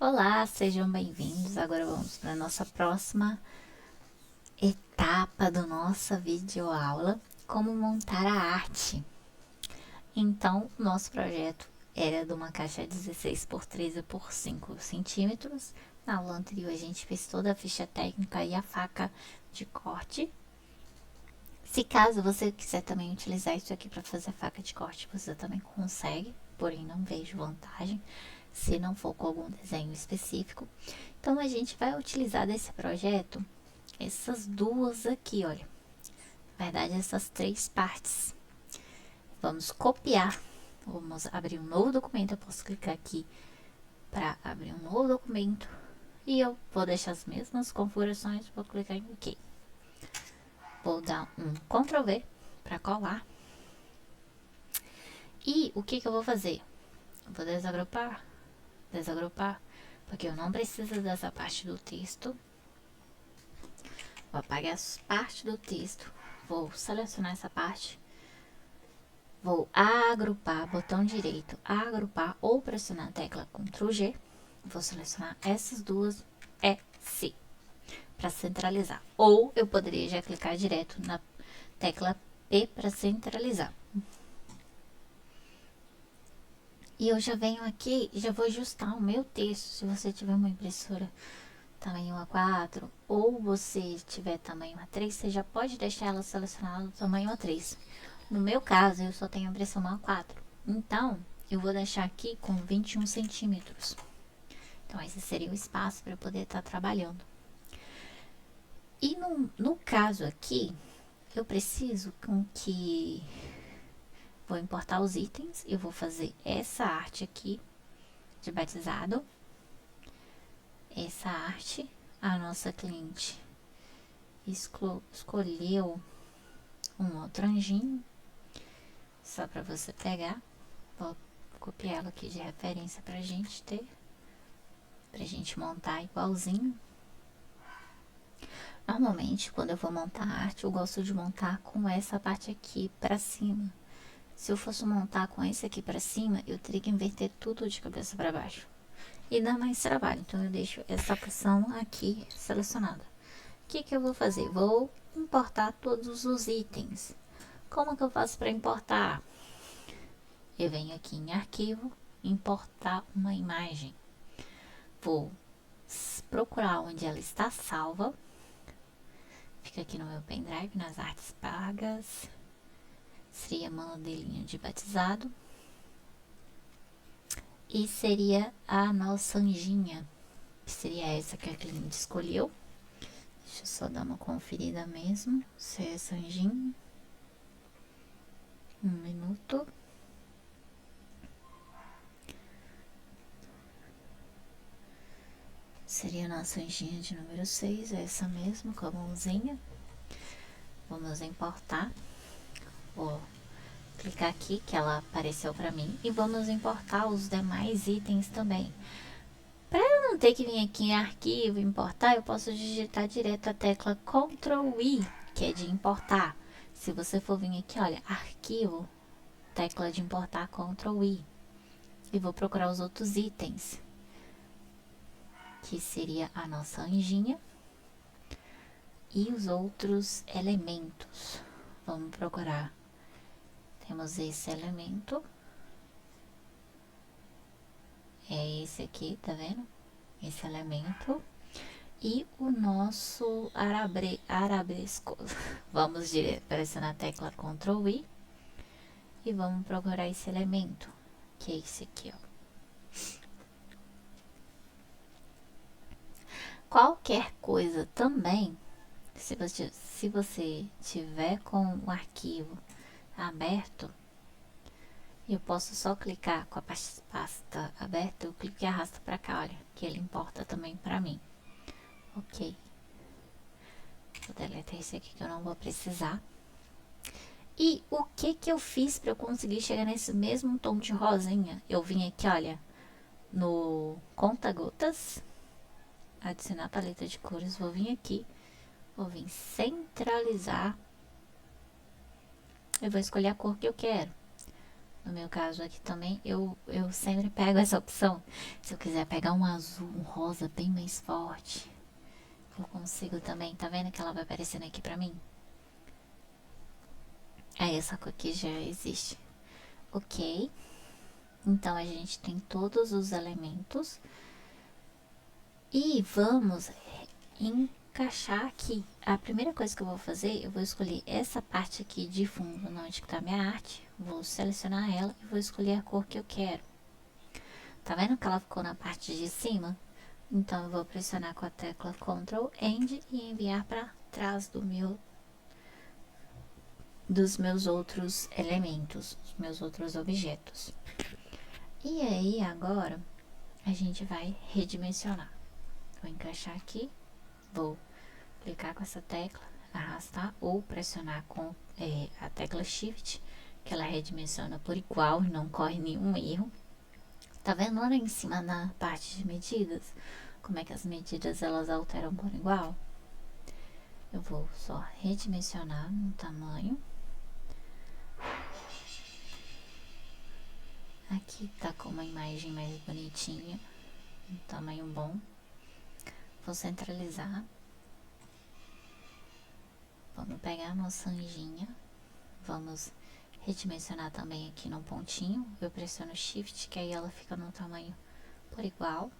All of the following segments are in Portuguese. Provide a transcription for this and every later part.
Olá, sejam bem-vindos. Agora vamos para a nossa próxima etapa da nossa videoaula, como montar a arte. Então, nosso projeto era de uma caixa 16 por 13 por 5 centímetros. Na aula anterior a gente fez toda a ficha técnica e a faca de corte. Se caso você quiser também utilizar isso aqui para fazer faca de corte, você também consegue, porém não vejo vantagem se não for com algum desenho específico. Então a gente vai utilizar desse projeto essas duas aqui, olha. Na verdade, essas três partes. Vamos copiar. Vamos abrir um novo documento. Eu posso clicar aqui para abrir um novo documento. E eu vou deixar as mesmas configurações. Vou clicar em OK. Vou dar um Ctrl V para colar. E o que eu vou fazer? Eu vou desagrupar, porque eu não preciso dessa parte do texto. Vou apagar as partes do texto, vou selecionar essa parte, vou agrupar, botão direito, agrupar ou pressionar a tecla Ctrl G. Vou selecionar essas duas EC para centralizar. Ou eu poderia já clicar direto na tecla P para centralizar. E eu já venho aqui e já vou ajustar o meu texto. Se você tiver uma impressora tamanho A4 ou você tiver tamanho A3, você já pode deixar ela selecionada no tamanho A3. No meu caso, eu só tenho impressão A4. Então, eu vou deixar aqui com 21 centímetros. Então, esse seria o espaço para eu poder estar trabalhando. E no caso aqui, eu preciso com que... Vou importar os itens. Eu vou fazer essa arte aqui de batizado. Essa arte, a nossa cliente escolheu um outro anjinho, só para você pegar. Vou copiar ela aqui de referência pra gente ter, pra gente montar igualzinho. Normalmente, quando eu vou montar a arte, eu gosto de montar com essa parte aqui pra cima. Se eu fosse montar com esse aqui pra cima, eu teria que inverter tudo de cabeça para baixo. E dá mais trabalho, então eu deixo essa opção aqui selecionada. O que eu vou fazer? Vou importar todos os itens. Como que eu faço para importar? Eu venho aqui em arquivo, importar uma imagem. Vou procurar onde ela está salva. Fica aqui no meu pendrive, nas artes pagas. Seria modelinho de batizado. E seria a nossa anjinha, que seria essa que a cliente escolheu. Deixa eu só dar uma conferida mesmo, se é essa anjinha. Um minuto. Seria a nossa anjinha de número 6, é essa mesmo, com a mãozinha. Vamos importar. Vou clicar aqui, que ela apareceu para mim. E vamos importar os demais itens também. Para eu não ter que vir aqui em arquivo, importar, eu posso digitar direto a tecla Ctrl I, que é de importar. Se você for vir aqui, olha, arquivo, tecla de importar, Ctrl I. E vou procurar os outros itens, que seria a nossa anjinha e os outros elementos. Vamos procurar. Temos esse elemento. É esse aqui, tá vendo? Esse elemento. E o nosso arabesco. Vamos direto, pressionar a tecla Ctrl I. E vamos procurar esse elemento, que é esse aqui, ó. Qualquer coisa também, se você tiver com o arquivo aberto, eu posso só clicar com a pasta aberta, eu clico e arrasto para cá, olha, que ele importa também para mim. Ok. Vou deletar esse aqui que eu não vou precisar. E o que eu fiz para eu conseguir chegar nesse mesmo tom de rosinha? Eu vim aqui, olha, no conta-gotas, adicionar paleta de cores, vou vir aqui, vou vir centralizar. Eu vou escolher a cor que eu quero. No meu caso aqui também, eu sempre pego essa opção. Se eu quiser pegar um azul, um rosa bem mais forte, eu consigo também. Tá vendo que ela vai aparecendo aqui pra mim? Aí essa cor aqui já existe. Ok. Então a gente tem todos os elementos. E vamos encaixar aqui. A primeira coisa que eu vou fazer, eu vou escolher essa parte aqui de fundo, onde está minha arte. Vou selecionar ela e vou escolher a cor que eu quero. Tá vendo que ela ficou na parte de cima? Então eu vou pressionar com a tecla Ctrl End e enviar para trás dos meus outros elementos, dos meus outros objetos. E aí agora a gente vai redimensionar. Vou encaixar aqui, vou clicar com essa tecla, arrastar ou pressionar com a tecla Shift, que ela redimensiona por igual e não corre nenhum erro. Tá vendo lá em cima na parte de medidas? Como é que as medidas elas alteram por igual? Eu vou só redimensionar no tamanho. Aqui tá com uma imagem mais bonitinha, um tamanho bom. Vou centralizar. Vamos pegar a nossa anjinha. Vamos redimensionar também aqui no pontinho. Eu pressiono Shift, que aí ela fica no tamanho por igual.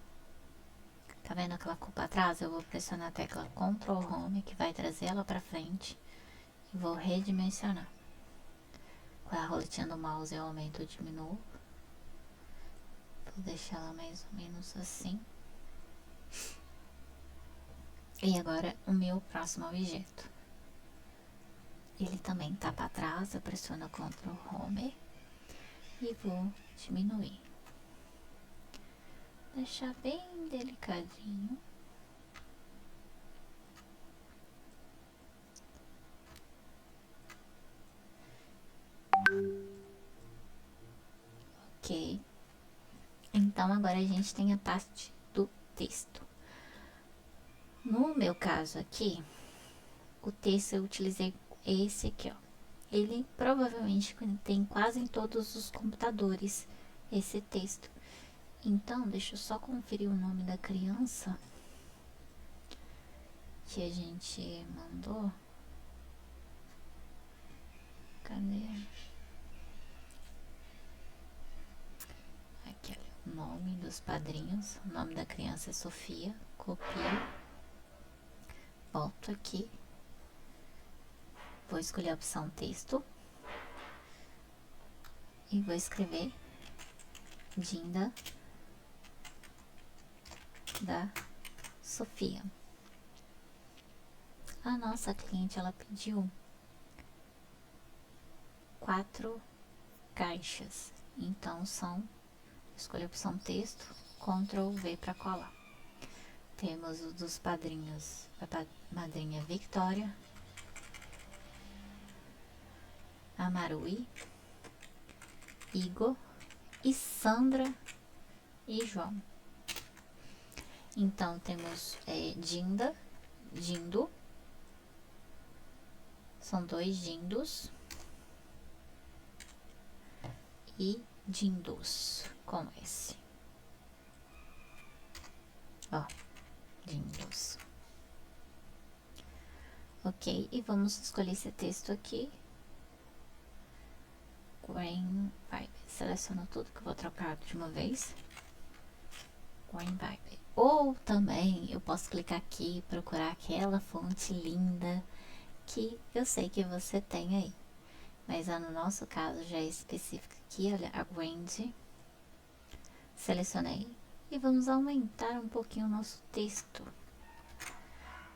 Tá vendo aquela cor pra trás? Eu vou pressionar a tecla Ctrl Home, que vai trazer ela pra frente. E vou redimensionar. Com a roletinha do mouse eu aumento ou diminuo. Vou deixar ela mais ou menos assim. E agora o meu próximo objeto. Ele também tá para trás, eu pressiono Ctrl Home e vou diminuir. Deixar bem delicadinho. Ok. Então agora a gente tem a parte do texto. No meu caso aqui, o texto eu utilizei esse aqui, ó. Ele provavelmente tem quase em todos os computadores esse texto. Então, deixa eu só conferir o nome da criança que a gente mandou. Cadê? Aqui, olha, o nome dos padrinhos. O nome da criança é Sofia. Copio. Volto aqui. Vou escolher a opção texto. E vou escrever Dinda da Sofia. A nossa cliente, ela pediu 4 caixas. Então, escolhi a opção texto, Ctrl V para colar. Temos os dos padrinhos, a madrinha Victoria, a Marui, Igor e Sandra e João. Então, temos Dinda, Dindo, são 2 Dindos e Dindos, com esse. Ó, Dindos. Ok, e vamos escolher esse texto aqui. Green Vibe. Seleciono tudo que eu vou trocar de uma vez. Green Vibe. Ou também eu posso clicar aqui e procurar aquela fonte linda que eu sei que você tem aí. Mas no nosso caso já é específico aqui, olha, a Range. Selecionei e vamos aumentar um pouquinho o nosso texto.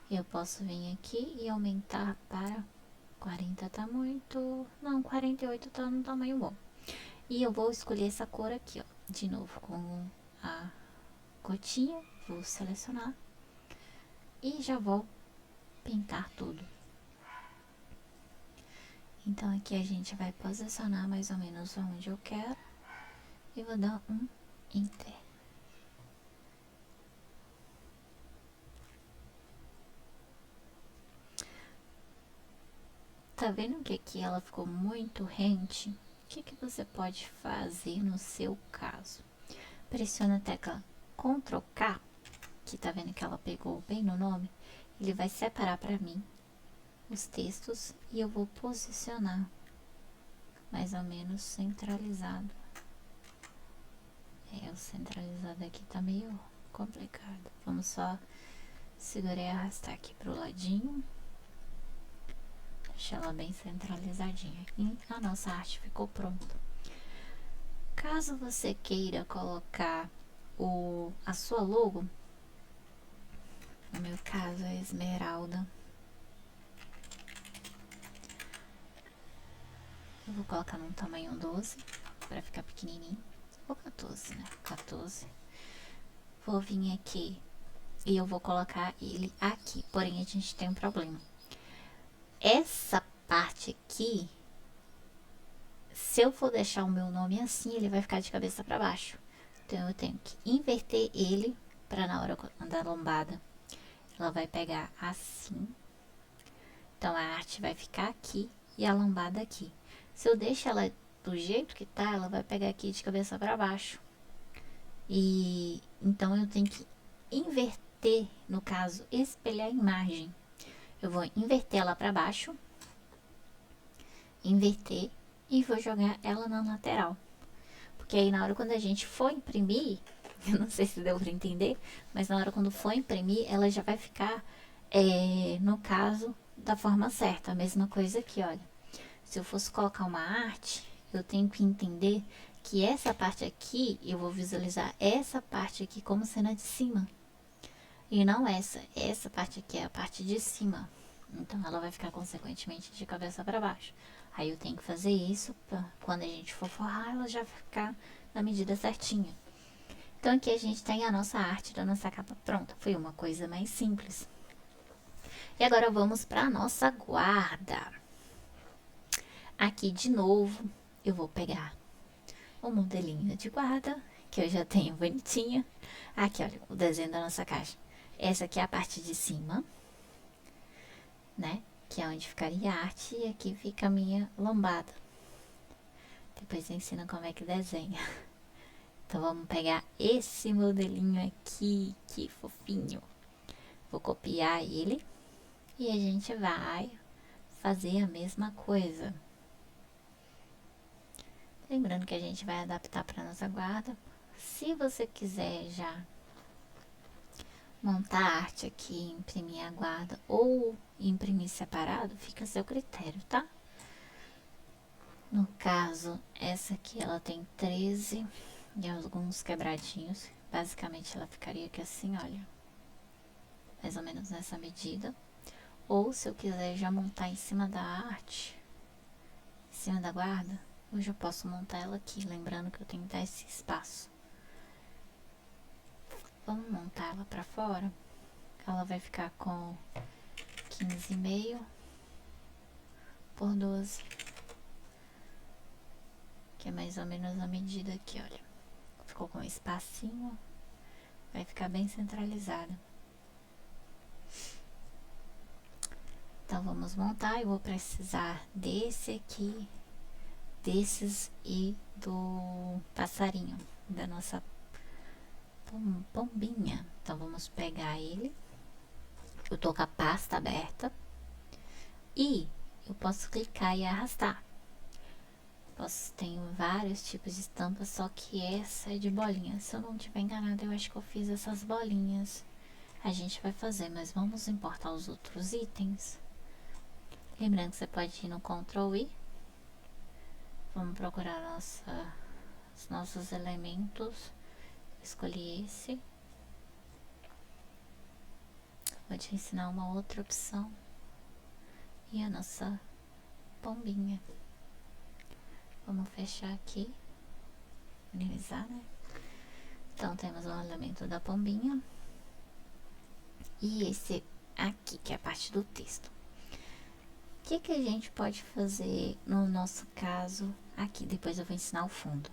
Eu posso vir aqui e aumentar para 40, tá muito... Não, 48 tá no tamanho bom. E eu vou escolher essa cor aqui, ó. De novo, com a gotinha, vou selecionar. E já vou pintar tudo. Então aqui a gente vai posicionar mais ou menos onde eu quero. E vou dar um Enter. Tá vendo que aqui ela ficou muito rente? que você pode fazer no seu caso? Pressiona a tecla Ctrl K, que tá vendo que ela pegou bem no nome. Ele vai separar para mim os textos e eu vou posicionar mais ou menos centralizado. O centralizado aqui tá meio complicado. Vamos só segurar e arrastar aqui pro ladinho. Deixar ela bem centralizadinha. E a nossa arte ficou pronta. Caso você queira colocar a sua logo, no meu caso é esmeralda, eu vou colocar num tamanho 12 para ficar pequenininho, ou 14, né? 14. Vou vir aqui e eu vou colocar ele aqui, porém a gente tem um problema. Essa parte aqui, se eu for deixar o meu nome assim, ele vai ficar de cabeça para baixo. Então eu tenho que inverter ele para na hora da lombada ela vai pegar assim. Então a arte vai ficar aqui e a lombada aqui. Se eu deixo ela do jeito que tá, ela vai pegar aqui de cabeça para baixo. E então eu tenho que inverter, no caso, espelhar a imagem. Eu vou inverter ela para baixo, inverter e vou jogar ela na lateral. Porque aí na hora quando a gente for imprimir, eu não sei se deu para entender, mas na hora quando for imprimir, ela já vai ficar, no caso, da forma certa. A mesma coisa aqui, olha. Se eu fosse colocar uma arte, eu tenho que entender que essa parte aqui, eu vou visualizar essa parte aqui como sendo a de cima. E não essa. Essa parte aqui é a parte de cima. Então, ela vai ficar, consequentemente, de cabeça para baixo. Aí, eu tenho que fazer isso pra quando a gente for forrar, ela já ficar na medida certinha. Então, aqui a gente tem a nossa arte da nossa capa pronta. Foi uma coisa mais simples. E agora, vamos para a nossa guarda. Aqui, de novo, eu vou pegar o modelinho de guarda, que eu já tenho bonitinha. Aqui, olha, o desenho da nossa caixa. Essa aqui é a parte de cima, né? Que é onde ficaria a arte, e aqui fica a minha lombada. Depois eu ensino como é que desenha. Então, vamos pegar esse modelinho aqui, que fofinho. Vou copiar ele e a gente vai fazer a mesma coisa. Lembrando que a gente vai adaptar para nossa guarda. Se você quiser já montar a arte aqui, imprimir a guarda ou imprimir separado, fica a seu critério, tá? No caso, essa aqui ela tem 13 e alguns quebradinhos. Basicamente ela ficaria aqui assim, olha. Mais ou menos nessa medida. Ou se eu quiser já montar em cima da arte, em cima da guarda, eu já posso montar ela aqui, lembrando que eu tenho que dar esse espaço. Vamos montar ela pra fora. Ela vai ficar com 15,5 por 12. Que é mais ou menos a medida aqui, olha. Ficou com um espacinho. Vai ficar bem centralizada. Então, vamos montar. Eu vou precisar desse aqui, desses e do passarinho, da nossa pombinha. Então, vamos pegar ele. Eu tô com a pasta aberta. E eu posso clicar e arrastar. Tenho vários tipos de estampas, só que essa é de bolinha. Se eu não tiver enganada, eu acho que eu fiz essas bolinhas. A gente vai fazer, mas vamos importar os outros itens. Lembrando que você pode ir no Ctrl I. Vamos procurar os nossos elementos. Escolhi esse. Vou te ensinar uma outra opção. E a nossa pombinha. Vamos fechar aqui. Minimizar, né? Então, temos o elemento da pombinha. E esse aqui, que é a parte do texto. O que a gente pode fazer no nosso caso aqui? Depois eu vou ensinar o fundo.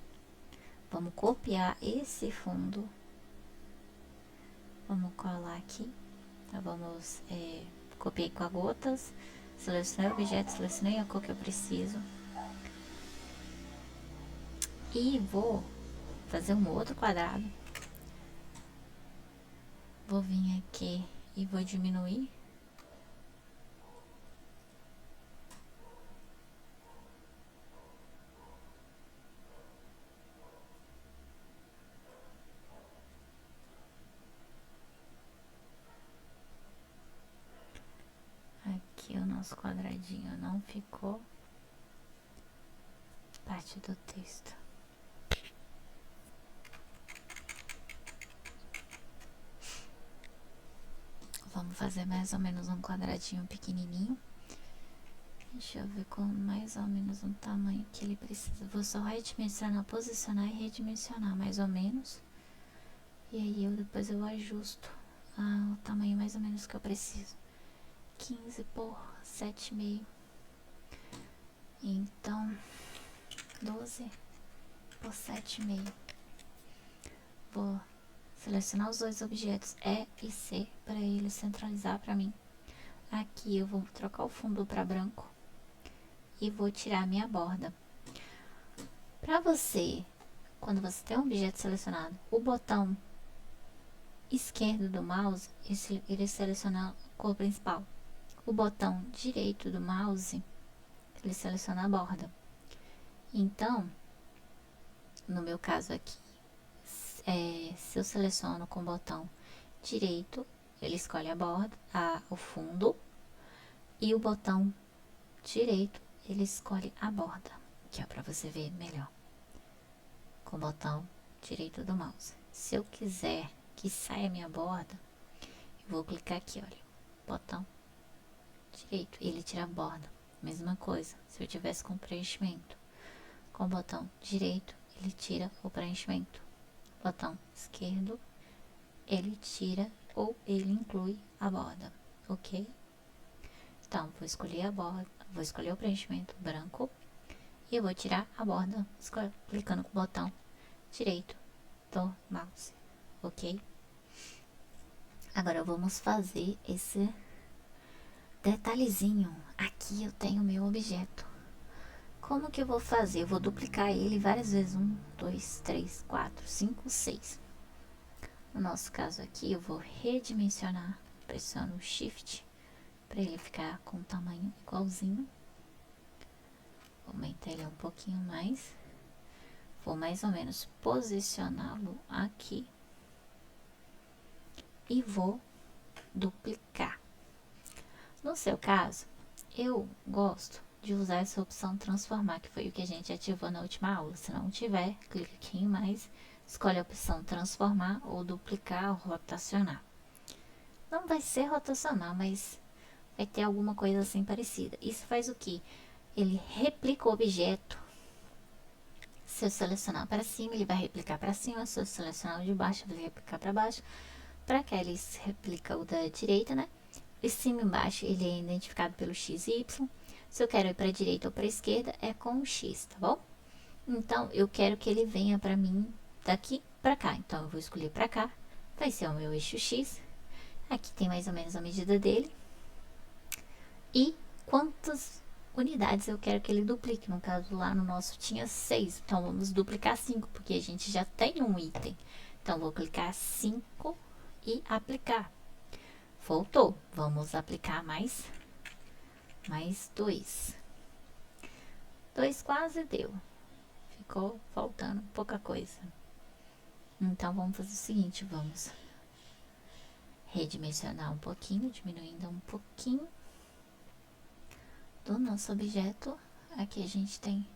Vamos copiar esse fundo. Vamos colar aqui. Então, vamos... copiei com a gotas. Selecionei o objeto, selecionei a cor que eu preciso. E vou fazer um outro quadrado. Vou vir aqui e vou diminuir. Aqui o nosso quadradinho não ficou parte do texto. Vamos fazer mais ou menos um quadradinho pequenininho. Deixa eu ver com mais ou menos um tamanho que ele precisa. Vou só redimensionar, posicionar e redimensionar mais ou menos. E aí depois eu ajusto o tamanho mais ou menos que eu preciso. 15 por 7,5. Então, 12 por 7,5. Vou selecionar os dois objetos E e C para ele centralizar para mim. Aqui eu vou trocar o fundo para branco e vou tirar a minha borda. Para você, quando você tem um objeto selecionado, o botão esquerdo do mouse, ele seleciona a cor principal. O botão direito do mouse, ele seleciona a borda. Então, no meu caso aqui, se eu seleciono com o botão direito, ele escolhe a borda, o fundo, e o botão direito, ele escolhe a borda, que é para você ver melhor, com o botão direito do mouse. Se eu quiser que saia a minha borda, eu vou clicar aqui, olha, botão direito, e ele tira a borda. Mesma coisa, se eu tivesse com preenchimento, com o botão direito, ele tira o preenchimento. Botão esquerdo, ele tira ou ele inclui a borda, ok? Então, vou escolher a borda, vou escolher o preenchimento branco e eu vou tirar a borda, clicando com o botão direito do mouse, ok? Agora vamos fazer esse detalhezinho. Aqui eu tenho meu objeto. Como que eu vou fazer? Eu vou duplicar ele várias vezes. 1, 2, 3, 4, 5, 6. No nosso caso aqui, eu vou redimensionar. Pressiono o Shift para ele ficar com o tamanho igualzinho. Vou aumentar ele um pouquinho mais. Vou mais ou menos posicioná-lo aqui. E vou duplicar. No seu caso, eu gosto de usar essa opção transformar, que foi o que a gente ativou na última aula. Se não tiver, clica aqui em mais, escolhe a opção transformar ou duplicar ou rotacionar. Não vai ser rotacionar, mas vai ter alguma coisa assim parecida. Isso faz o que? Ele replica o objeto. Se eu selecionar para cima, ele vai replicar para cima. Se eu selecionar o de baixo, ele vai replicar para baixo. Para cá, ele replica o da direita, né? De cima e embaixo, ele é identificado pelo X e Y. Se eu quero ir para a direita ou para a esquerda, é com o X, tá bom? Então, eu quero que ele venha para mim daqui para cá. Então, eu vou escolher para cá. Vai ser o meu eixo X. Aqui tem mais ou menos a medida dele. E quantas unidades eu quero que ele duplique. No caso, lá no nosso tinha 6. Então, vamos duplicar 5, porque a gente já tem um item. Então, vou clicar 5 e aplicar. Voltou. Vamos aplicar mais 2. 2 quase deu. Ficou faltando pouca coisa. Então, vamos fazer o seguinte, vamos redimensionar um pouquinho, diminuindo um pouquinho do nosso objeto. Aqui a gente tem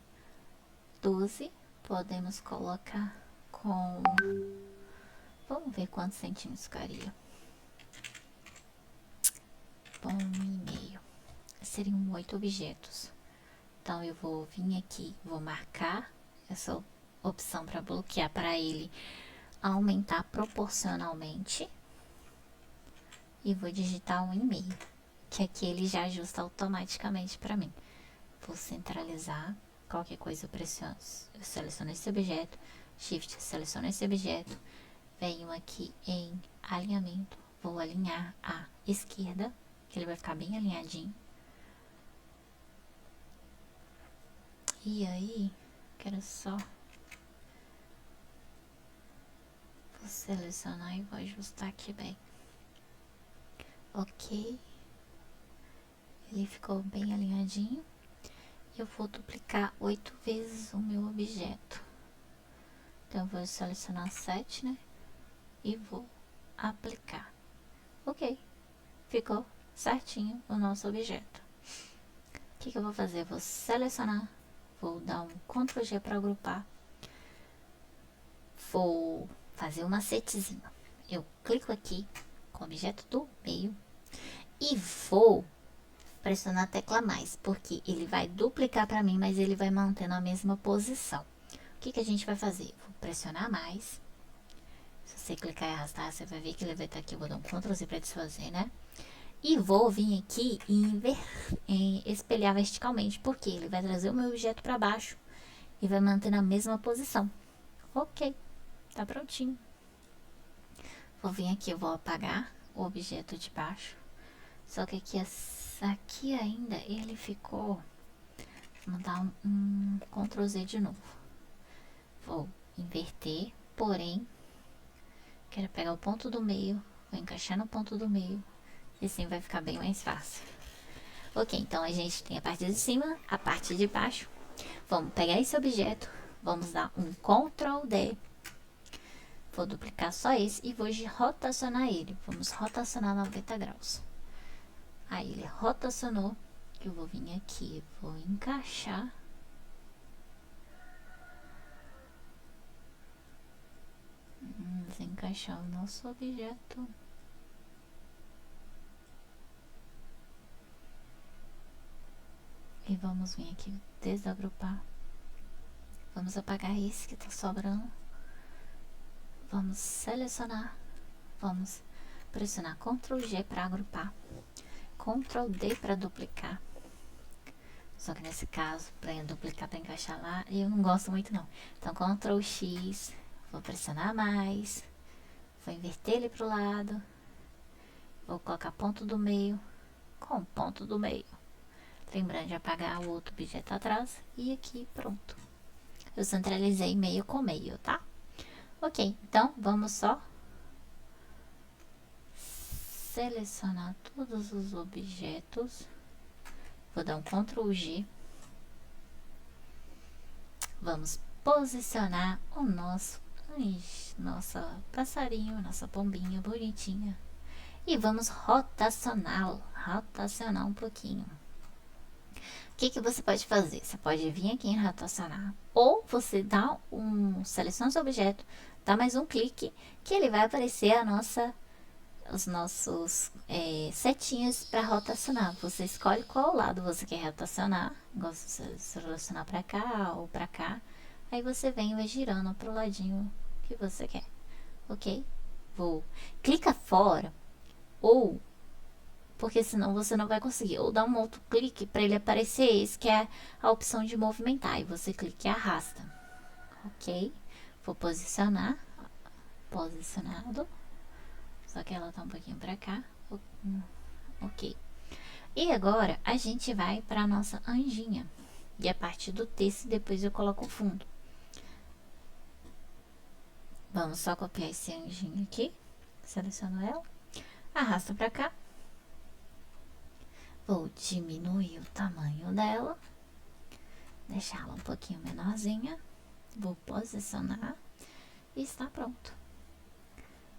12, podemos colocar com... Vamos ver quantos centímetros ficaria. Bom, 1,5. Seriam 8 objetos. Então, eu vou vir aqui, vou marcar essa opção para bloquear, para ele aumentar proporcionalmente. E vou digitar 1,5, que aqui ele já ajusta automaticamente para mim. Vou centralizar, qualquer coisa eu pressiono, eu seleciono esse objeto, Shift, seleciono esse objeto, venho aqui em alinhamento, vou alinhar à esquerda, que ele vai ficar bem alinhadinho. E aí, quero só Vou selecionar e vou ajustar aqui bem. Ok. Ele ficou bem alinhadinho. Eu vou duplicar 8 vezes o meu objeto. Então, eu vou selecionar 7, né? E vou aplicar. Ok. Ficou certinho o nosso objeto. O que eu vou fazer? Eu vou selecionar. Vou dar um Ctrl G para agrupar. Vou fazer um macetezinho. Eu clico aqui com o objeto do meio e vou pressionar a tecla mais, porque ele vai duplicar para mim, mas ele vai manter na mesma posição. O que a gente vai fazer? Vou pressionar mais. Se você clicar e arrastar, você vai ver que ele vai estar aqui. Eu vou dar um Ctrl Z para desfazer, né? E vou vir aqui e espelhar verticalmente, porque ele vai trazer o meu objeto para baixo e vai manter na mesma posição. Ok, tá prontinho. Vou vir aqui, eu vou apagar o objeto de baixo. Só que aqui ainda ele ficou. Vou dar um Ctrl Z de novo. Vou inverter, porém, quero pegar o ponto do meio, vou encaixar no ponto do meio, e assim vai ficar bem mais fácil. Ok, então a gente tem a parte de cima, a parte de baixo. Vamos pegar esse objeto, vamos dar um Ctrl D. Vou duplicar só esse e vou rotacionar ele. Vamos rotacionar 90 graus. Aí ele rotacionou, eu vou vir aqui, vou encaixar. Vamos encaixar o nosso objeto. E vamos vir aqui desagrupar. Vamos apagar esse que tá sobrando. Vamos selecionar. Vamos pressionar Ctrl G para agrupar. Ctrl D para duplicar. Só que nesse caso, para duplicar, para encaixar lá, eu não gosto muito não. Então, Ctrl X, vou pressionar mais, vou inverter ele pro lado, vou colocar ponto do meio com ponto do meio. Lembrando de apagar o outro objeto atrás e aqui, pronto. Eu centralizei meio com meio, tá? Ok, então, vamos só selecionar todos os objetos. Vou dar um Ctrl G. Vamos posicionar o nosso passarinho, nossa pombinha bonitinha. E vamos rotacioná-lo, rotacionar um pouquinho. O que você pode fazer? Você pode vir aqui em rotacionar, ou você dá seleciona seu objeto, dá mais um clique, que ele vai aparecer os nossos setinhas para rotacionar. Você escolhe qual lado você quer rotacionar, gosta de selecionar para cá ou para cá. Aí você vem e vai girando pro ladinho que você quer, ok? Clica fora, ou porque senão você não vai conseguir, ou dá um outro clique para ele aparecer esse que é a opção de movimentar, e você clica e arrasta, ok? Vou posicionar, posicionado, só que ela tá um pouquinho para cá, ok? E agora a gente vai para nossa anjinha, e a parte do texto depois eu coloco o fundo. Vamos só copiar esse anjinho aqui, seleciono ela, arrasta para cá. Vou diminuir o tamanho dela, deixá-la um pouquinho menorzinha. Vou posicionar e está pronto.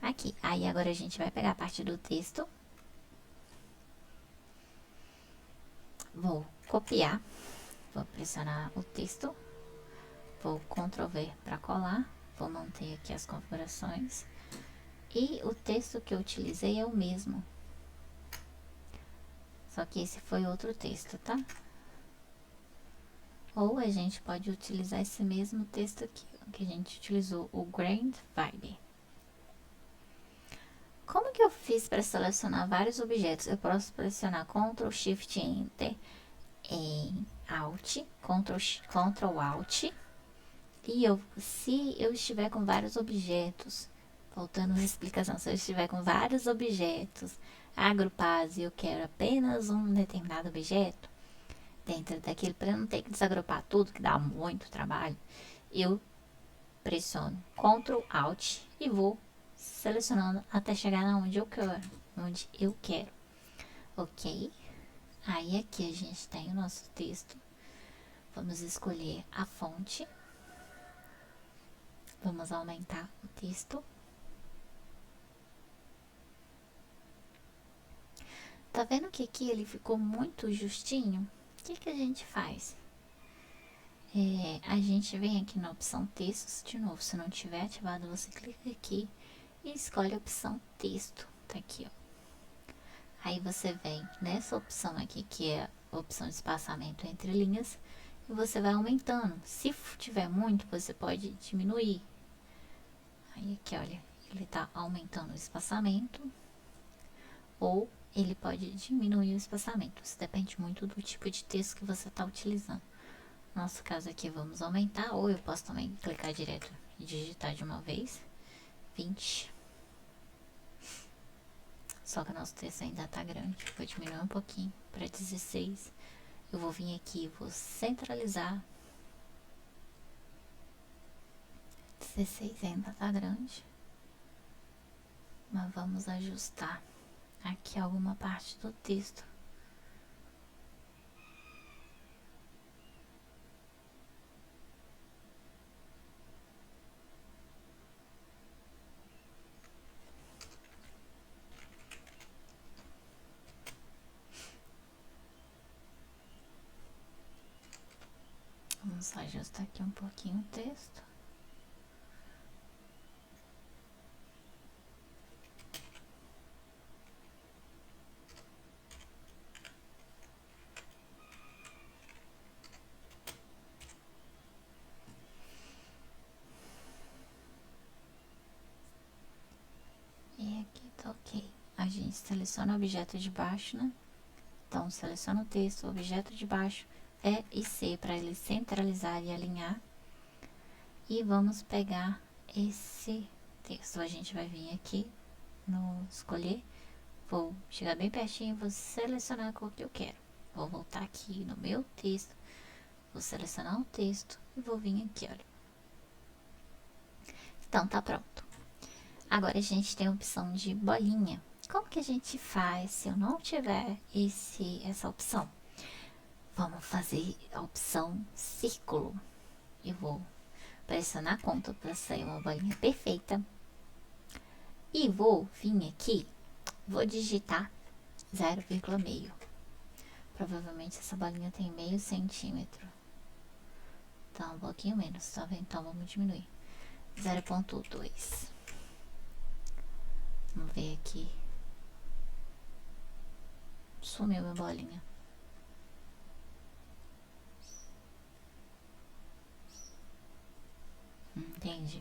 Aqui, aí agora a gente vai pegar a parte do texto. Vou copiar, vou pressionar o texto, vou Ctrl V para colar, vou manter aqui as configurações. E o texto que eu utilizei é o mesmo. Só que esse foi outro texto, tá? Ou a gente pode utilizar esse mesmo texto aqui, que a gente utilizou, o Grand Vibe. Como que eu fiz para selecionar vários objetos? Eu posso pressionar Ctrl Shift Enter em Alt, Ctrl Alt. E se eu estiver com vários objetos, voltando à explicação, se eu estiver com vários objetos agrupados e eu quero apenas um determinado objeto, dentro daquele, para não ter que desagrupar tudo, que dá muito trabalho, eu pressiono Ctrl Alt e vou selecionando até chegar na onde eu quero, ok? Aí aqui a gente tem o nosso texto. Vamos escolher a fonte. Vamos aumentar o texto. Tá vendo que aqui ele ficou muito justinho? O que a gente faz? A gente vem aqui na opção textos, de novo, se não tiver ativado, você clica aqui e escolhe a opção texto, tá aqui, ó. Aí você vem nessa opção aqui, que é a opção de espaçamento entre linhas, e você vai aumentando. Se tiver muito, você pode diminuir. Aí aqui, olha, ele tá aumentando o espaçamento, ou ele pode diminuir o espaçamento. Isso depende muito do tipo de texto que você tá utilizando. No nosso caso aqui, vamos aumentar, ou eu posso também clicar direto e digitar de uma vez, 20. Só que o nosso texto ainda tá grande, vou diminuir um pouquinho para 16. Eu vou vir aqui, vou centralizar. 16 ainda tá grande, mas vamos ajustar aqui alguma parte do texto. Vamos ajustar aqui um pouquinho o texto. E aqui tá ok. A gente seleciona o objeto de baixo, né? Então, seleciona o texto, o objeto de baixo, E e C, para ele centralizar e alinhar. E vamos pegar esse texto. A gente vai vir aqui no escolher. Vou chegar bem pertinho, vou selecionar a cor que eu quero. Vou voltar aqui no meu texto, vou selecionar o texto e vou vir aqui, olha. Então, tá pronto. Agora a gente tem a opção de bolinha. Como que a gente faz se eu não tiver essa opção? Vamos fazer a opção círculo. Eu vou pressionar Ctrl para sair uma bolinha perfeita. E vou vir aqui, vou digitar 0,5. Provavelmente essa bolinha tem meio centímetro. Tá um pouquinho menos, tá vendo? Então vamos diminuir. 0,2. Vamos ver aqui. Sumiu minha bolinha. Entendi.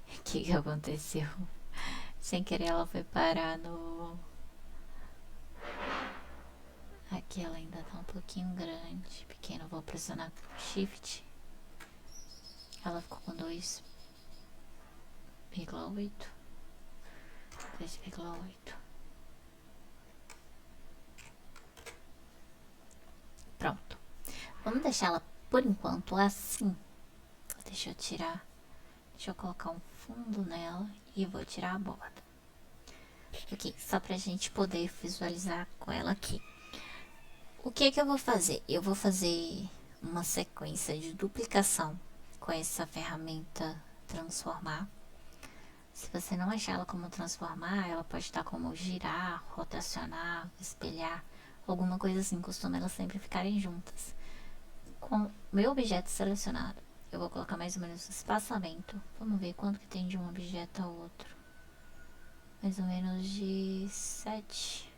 O que aconteceu? Sem querer ela foi parar no... Aqui ela ainda tá um pouquinho grande, pequena. Vou pressionar Shift. Ela ficou com 2,8. 2,8. Pronto. Vamos deixar ela por enquanto assim. Deixa eu tirar. Deixa eu colocar um fundo nela e vou tirar a borda. Ok, só pra gente poder visualizar com ela aqui. O que eu vou fazer? Eu vou fazer uma sequência de duplicação com essa ferramenta transformar. Se você não achar ela como transformar, ela pode estar como girar, rotacionar, espelhar, alguma coisa assim. Costuma elas sempre ficarem juntas. Com o meu objeto selecionado, eu vou colocar mais ou menos o espaçamento. Vamos ver quanto que tem de um objeto ao outro. Mais ou menos de 7.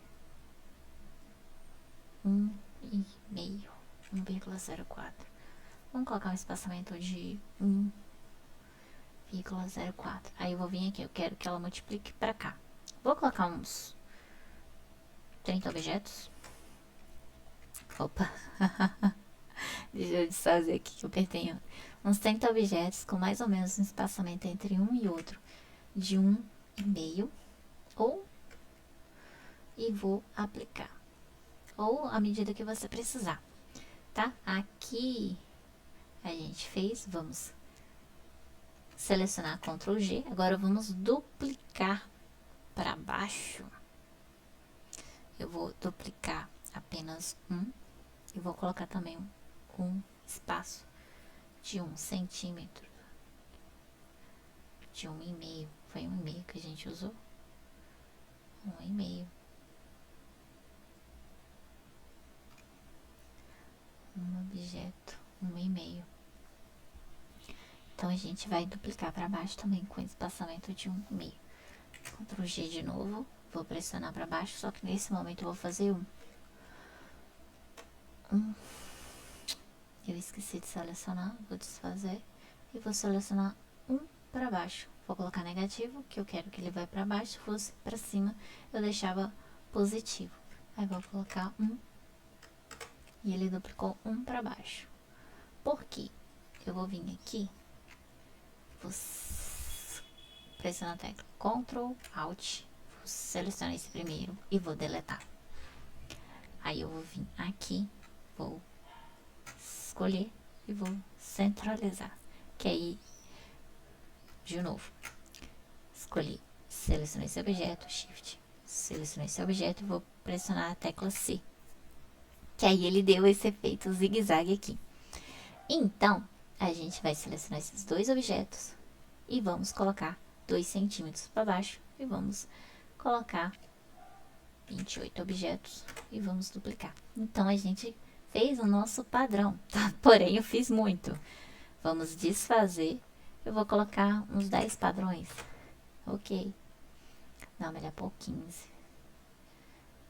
1,5. 1,04. Vamos colocar um espaçamento de 1,04. Aí eu vou vir aqui, eu quero que ela multiplique pra cá. Vou colocar uns 30 objetos. Opa! Deixa eu desfazer aqui que eu apertei. Uns 30 objetos com mais ou menos um espaçamento entre um e outro de 1,5. E vou aplicar. Ou à medida que você precisar, tá? Aqui a gente fez, vamos selecionar Ctrl G. Agora vamos duplicar para baixo. Eu vou duplicar apenas um e vou colocar também um espaço de 1 centímetro, de 1,5. Foi 1,5 que a gente usou? 1,5. Um objeto, 1,5. Então a gente vai duplicar para baixo também com espaçamento de 1,5. Ctrl G de novo, vou pressionar para baixo, só que nesse momento eu vou fazer eu esqueci de selecionar, vou desfazer e vou selecionar um para baixo. Vou colocar negativo, que eu quero que ele vai para baixo. Se fosse para cima, eu deixava positivo. Aí vou colocar e ele duplicou um para baixo. Por quê? Eu vou vir aqui, vou pressionar a tecla Ctrl Alt, vou selecionar esse primeiro e vou deletar. Aí eu vou vir aqui, vou escolher e vou centralizar, que aí, de novo, escolhi, selecionei esse objeto, Shift, selecionei esse objeto e vou pressionar a tecla C, que aí ele deu esse efeito zigue-zague aqui. Então, a gente vai selecionar esses dois objetos e vamos colocar 2 centímetros para baixo e vamos colocar 28 objetos e vamos duplicar. Então, a gente fez o nosso padrão, tá? Porém, eu fiz muito. Vamos desfazer. Eu vou colocar uns 10 padrões. Ok. Não, melhor pôr 15.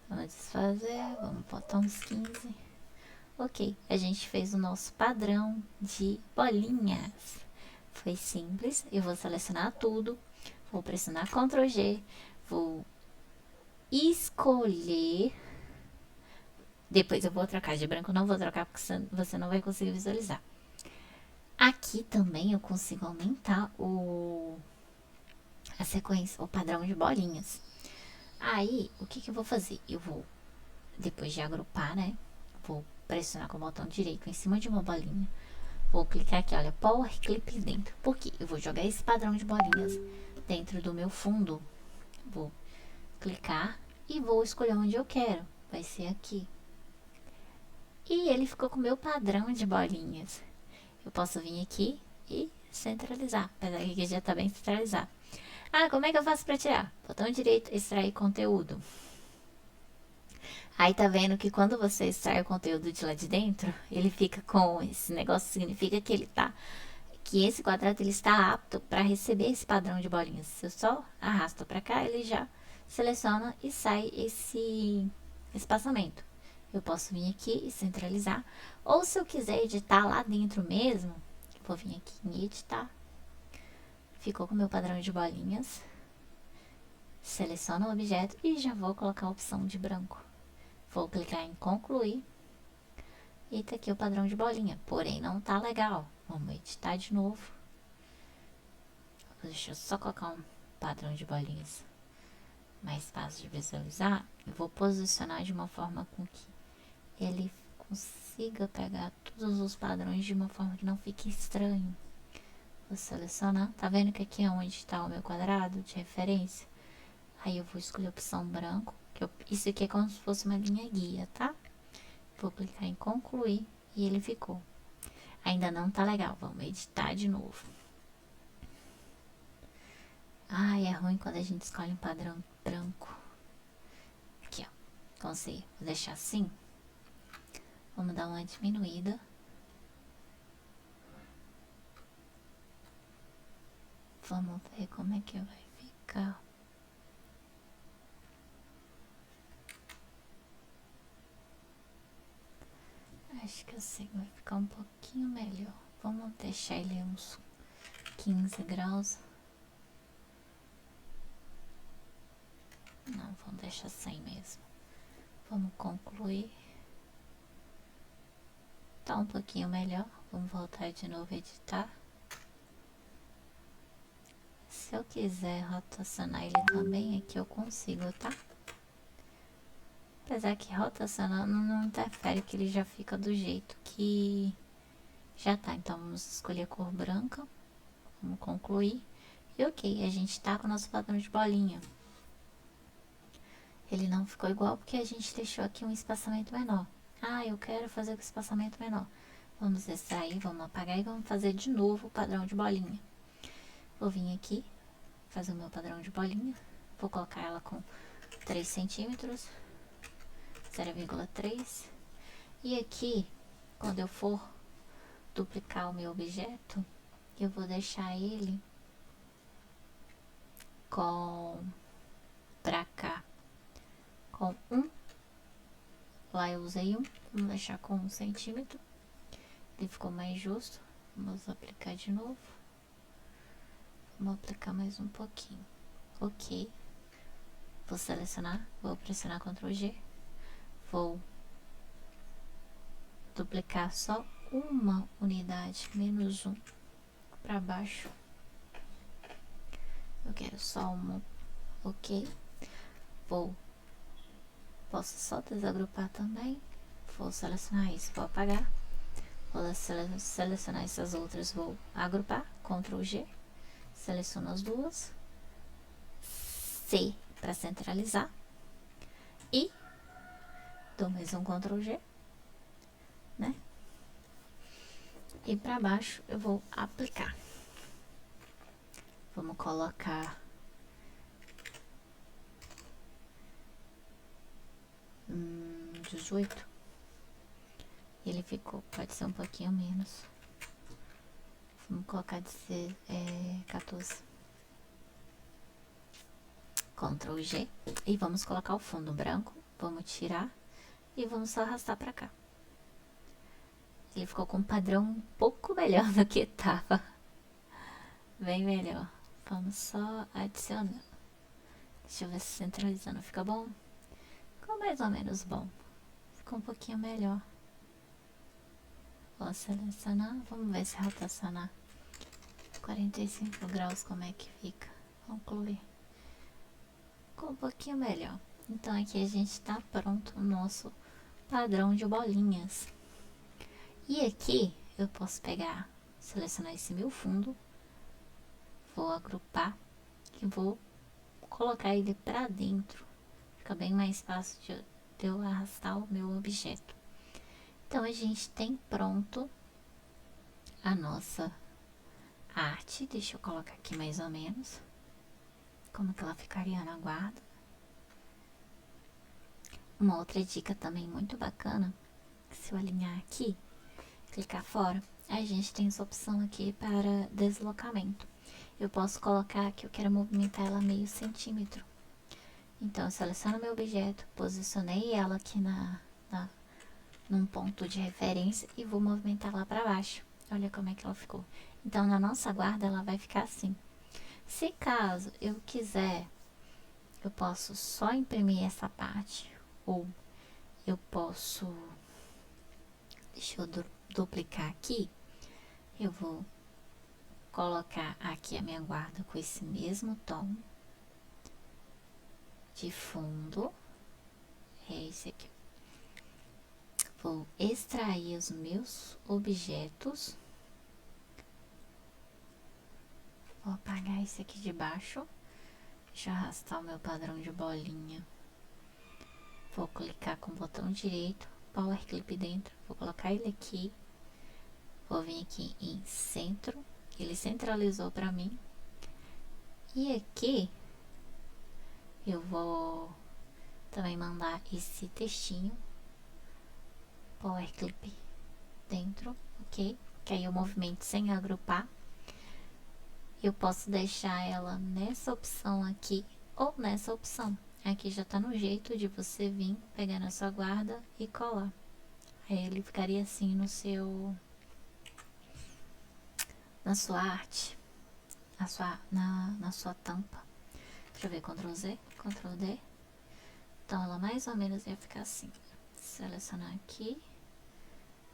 Vamos desfazer. Vamos botar uns 15. Ok. A gente fez o nosso padrão de bolinhas. Foi simples. Eu vou selecionar tudo. Vou pressionar Ctrl G. Vou escolher. Depois eu vou trocar de branco. Não vou trocar porque você não vai conseguir visualizar. Aqui também eu consigo aumentar a sequência, o padrão de bolinhas. Aí, o que eu vou fazer? Eu vou, depois de agrupar, né? Vou pressionar com o botão direito em cima de uma bolinha. Vou clicar aqui, olha, Power Clip dentro. Por quê? Eu vou jogar esse padrão de bolinhas dentro do meu fundo. Vou clicar e vou escolher onde eu quero. Vai ser aqui. E ele ficou com o meu padrão de bolinhas. Eu posso vir aqui e centralizar, apesar que aqui já está bem centralizado. Ah, como é que eu faço para tirar? Botão direito, extrair conteúdo. Aí tá vendo que quando você extrai o conteúdo de lá de dentro, ele fica com esse negócio, significa que que esse quadrado ele está apto para receber esse padrão de bolinhas. Se eu só arrasto para cá, ele já seleciona e sai esse espaçamento. Eu posso vir aqui e centralizar. Ou se eu quiser editar lá dentro mesmo, vou vir aqui em editar. Ficou com o meu padrão de bolinhas. Seleciono o objeto e já vou colocar a opção de branco. Vou clicar em concluir. E tá aqui o padrão de bolinha. Porém, não tá legal. Vamos editar de novo. Deixa eu só colocar um padrão de bolinhas mais fácil de visualizar. Eu vou posicionar de uma forma com que ele consiga pegar todos os padrões de uma forma que não fique estranho. Vou selecionar, tá vendo que aqui é onde está o meu quadrado de referência? Aí eu vou escolher a opção branco, isso aqui é como se fosse uma linha guia, tá? Vou clicar em concluir e ele ficou. Ainda não tá legal, vamos editar de novo. Ai, é ruim quando a gente escolhe um padrão branco. Aqui, ó, consegui, vou deixar assim. Vamos dar uma diminuída. Vamos ver como é que vai ficar. Acho que assim vai ficar um pouquinho melhor. Vamos deixar ele uns 15 graus. Não, vamos deixar 100 mesmo. Vamos concluir. Tá um pouquinho melhor. Vamos voltar de novo a editar. Se eu quiser rotacionar ele também, aqui eu consigo, tá? Apesar que rotacionando não interfere, que ele já fica do jeito que já tá. Então, vamos escolher a cor branca. Vamos concluir. E ok, a gente tá com o nosso padrão de bolinha. Ele não ficou igual porque a gente deixou aqui um espaçamento menor. Ah, eu quero fazer com espaçamento menor. Vamos extrair, vamos apagar e vamos fazer de novo o padrão de bolinha. Vou vir aqui, fazer o meu padrão de bolinha. Vou colocar ela com 3 centímetros, 0,3. E aqui, quando eu for duplicar o meu objeto, eu vou deixar ele pra cá com 1. Lá eu usei 1, vamos deixar com 1 centímetro. Ele ficou mais justo. Vamos aplicar de novo. Vamos aplicar mais um pouquinho. Ok. Vou selecionar, vou pressionar Ctrl G. Vou duplicar só uma unidade, menos 1 para baixo. Eu quero só uma. Ok. Posso só desagrupar também. Vou selecionar isso, vou apagar. Vou selecionar essas outras, vou agrupar, Ctrl G. Seleciono as duas. C para centralizar. E dou mais um Ctrl G, né? E para baixo eu vou aplicar. Vamos colocar 18. Ele ficou, pode ser um pouquinho menos. Vamos colocar 14. Ctrl G. E vamos colocar o fundo branco. Vamos tirar e vamos só arrastar para cá. Ele ficou com um padrão um pouco melhor do que tava. Bem melhor. Vamos só adicionar. Deixa eu ver se centralizando fica bom. Ficou mais ou menos bom. Ficou um pouquinho melhor. Vou selecionar. Vamos ver se rotacionar 45 graus como é que fica. Concluir. Ficou um pouquinho melhor. Então aqui a gente está pronto o nosso padrão de bolinhas. E aqui eu posso pegar, selecionar esse meu fundo, vou agrupar e vou colocar ele para dentro. Fica bem mais fácil de eu arrastar o meu objeto. Então a gente tem pronto a nossa arte. Deixa eu colocar aqui mais ou menos como que ela ficaria na guarda. Uma outra dica também muito bacana, se eu alinhar aqui, clicar fora, a gente tem essa opção aqui para deslocamento. Eu posso colocar que eu quero movimentar ela meio centímetro. Então, eu seleciono meu objeto, posicionei ela aqui num ponto de referência e vou movimentar lá para baixo. Olha como é que ela ficou. Então, na nossa guarda, ela vai ficar assim. Se caso eu quiser, eu posso só imprimir essa parte, ou eu posso, deixa eu duplicar aqui, eu vou colocar aqui a minha guarda com esse mesmo tom de fundo, é esse aqui. Vou extrair os meus objetos, vou apagar esse aqui de baixo, deixa eu arrastar o meu padrão de bolinha, vou clicar com o botão direito, Power Clip dentro, vou colocar ele aqui, vou vir aqui em centro, ele centralizou para mim, e aqui eu vou também mandar esse textinho, Power Clip dentro, ok? Que aí eu movimento sem agrupar. Eu posso deixar ela nessa opção aqui ou nessa opção. Aqui já tá no jeito de você vir pegar na sua guarda e colar. Aí ele ficaria assim na sua arte, na sua tampa. Deixa eu ver, Ctrl Z, Ctrl D. Então ela mais ou menos ia ficar assim. Selecionar aqui,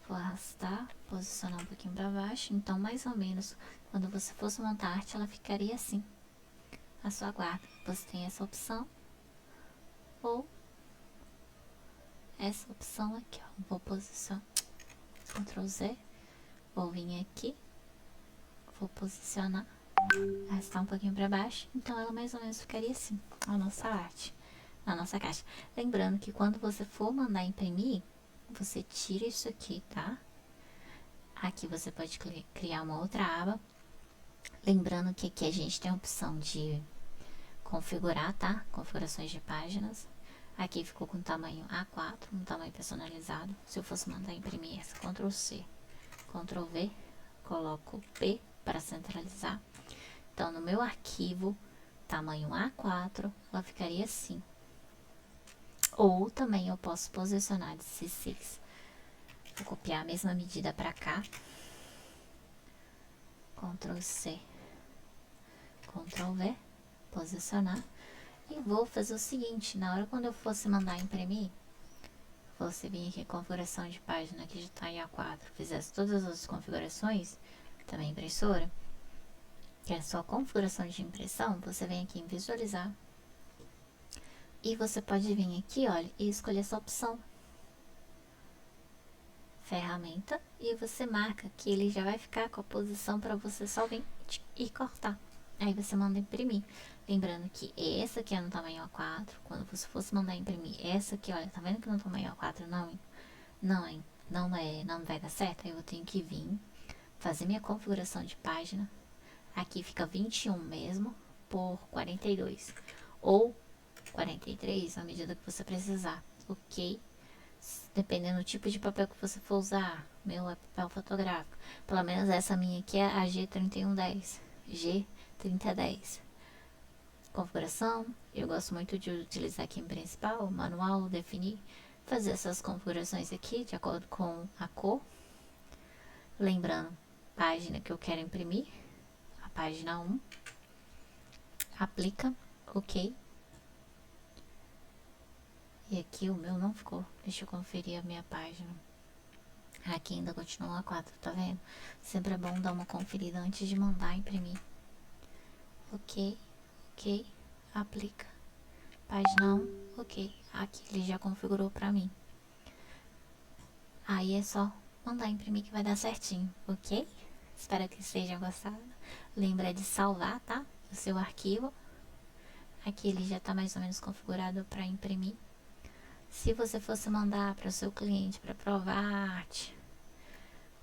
vou arrastar, posicionar um pouquinho para baixo. Então mais ou menos quando você fosse montar a arte, ela ficaria assim, a sua guarda. Você tem essa opção ou essa opção aqui, ó. Vou posicionar, Ctrl Z, vou vir aqui, vou posicionar arrastar um pouquinho para baixo, então ela mais ou menos ficaria assim, a nossa arte, a nossa caixa. Lembrando que quando você for mandar imprimir, você tira isso aqui, tá? Aqui você pode criar uma outra aba. Lembrando que aqui a gente tem a opção de configurar, tá? Configurações de páginas. Aqui ficou com tamanho A4, um tamanho personalizado. Se eu fosse mandar imprimir essa, Ctrl C, Ctrl V, coloco P para centralizar. Então, no meu arquivo, tamanho A4, ela ficaria assim. Ou também eu posso posicionar de C6. Vou copiar a mesma medida para cá. Ctrl C, Ctrl V, posicionar. E vou fazer o seguinte, na hora quando eu fosse mandar imprimir, você vir aqui configuração de página que já está em A4, fizesse todas as configurações, também impressora, que é só configuração de impressão, você vem aqui em visualizar. E você pode vir aqui, olha, e escolher essa opção. Ferramenta, e você marca que ele já vai ficar com a posição para você só vir e cortar. Aí você manda imprimir. Lembrando que essa aqui é no tamanho A4. Quando você fosse mandar imprimir essa aqui, olha, tá vendo que no tamanho A4 não vai dar certo? Aí eu tenho que vir, fazer minha configuração de página. Aqui fica 21 mesmo, por 42. Ou 43, à medida que você precisar, ok? Dependendo do tipo de papel que você for usar. Meu é papel fotográfico. Pelo menos essa minha aqui é a G3110. G3010. Configuração. Eu gosto muito de utilizar aqui em principal, manual, definir. Fazer essas configurações aqui de acordo com a cor. Lembrando, página que eu quero imprimir. A página 1. Aplica. Ok. E aqui o meu não ficou. Deixa eu conferir a minha página. Aqui ainda continua A4, tá vendo? Sempre é bom dar uma conferida antes de mandar imprimir. Ok, ok, aplica. Página 1, ok. Aqui ele já configurou pra mim. Aí é só mandar imprimir que vai dar certinho, ok? Espero que seja gostado. Lembra de salvar, tá? O seu arquivo. Aqui ele já tá mais ou menos configurado para imprimir. Se você fosse mandar para o seu cliente para provar a arte,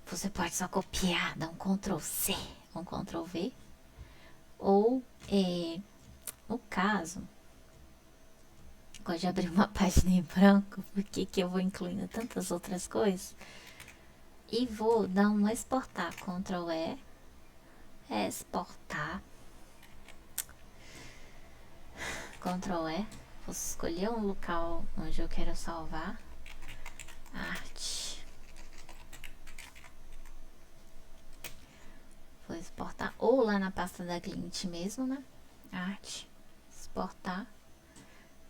você pode só copiar, dar um Ctrl C, um Ctrl V. Ou, no caso, gosto de abrir uma página em branco, porque que eu vou incluindo tantas outras coisas. E vou dar um exportar, Ctrl E, exportar, Ctrl E. Vou escolher um local onde eu quero salvar. Arte. Vou exportar ou lá na pasta da cliente mesmo, né? Arte. Exportar.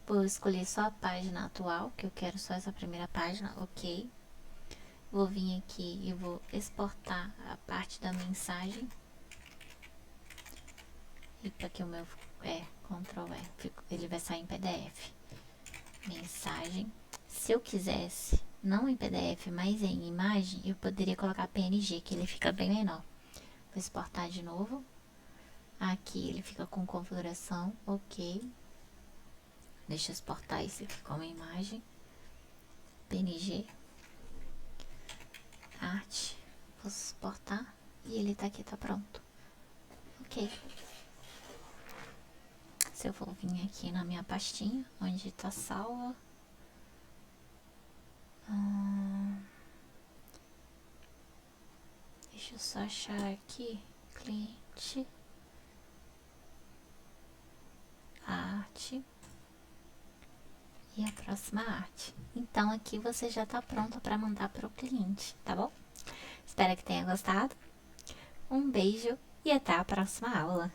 Vou escolher só a página atual, que eu quero só essa primeira página, ok. Vou vir aqui e vou exportar a parte da mensagem. E para que o meu Ctrl E, ele vai sair em PDF. Mensagem. Se eu quisesse, não em PDF, mas em imagem, eu poderia colocar PNG, que ele fica bem menor. Vou exportar de novo. Aqui ele fica com configuração, ok. Deixa eu exportar isso aqui como imagem. PNG. Arte. Vou exportar e ele tá aqui, tá pronto. Ok. Se eu for vir aqui na minha pastinha, onde tá salva. Deixa eu só achar aqui. Cliente. Arte. E a próxima arte. Então aqui você já tá pronta para mandar para o cliente, tá bom? Espero que tenha gostado. Um beijo e até a próxima aula.